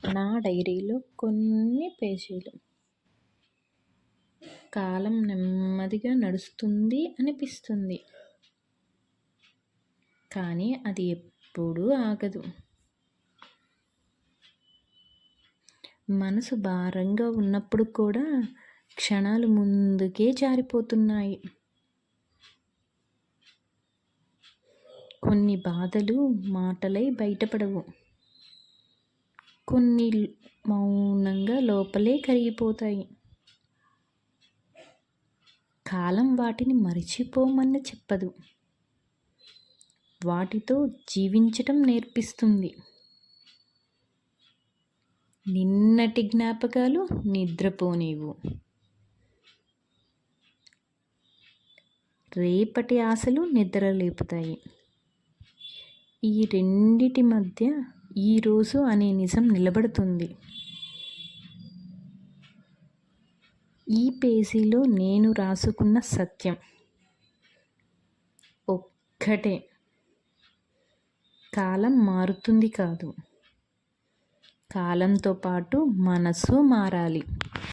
నా డైరీలో కొన్ని పేజీలు. కాలం నెమ్మదిగా నడుస్తుంది అనిపిస్తుంది, కానీ అది ఎప్పుడూ ఆగదు. మనసు భారంగా ఉన్నప్పుడు కూడా క్షణాలు ముందుకే జారిపోతున్నాయి. కొన్ని బాధలు మాటలై బయటపడవు, కొన్ని మౌనంగా లోపలే కరిగిపోతాయి. కాలం వాటిని మరిచిపోమని చెప్పదు, వాటితో జీవించటం నేర్పిస్తుంది. నిన్నటి జ్ఞాపకాలు నిద్రపోనివ్వు, రేపటి ఆశలు నిద్రలేపుతాయి. ఈ రెండిటి మధ్య ఈరోజు అనే నిజం నిలబడుతుంది. ఈ పేజీలో నేను రాసుకున్న సత్యం ఒక్కటే: కాలం మారుతుంది కాదు, కాలంతో పాటు మనసు మారాలి.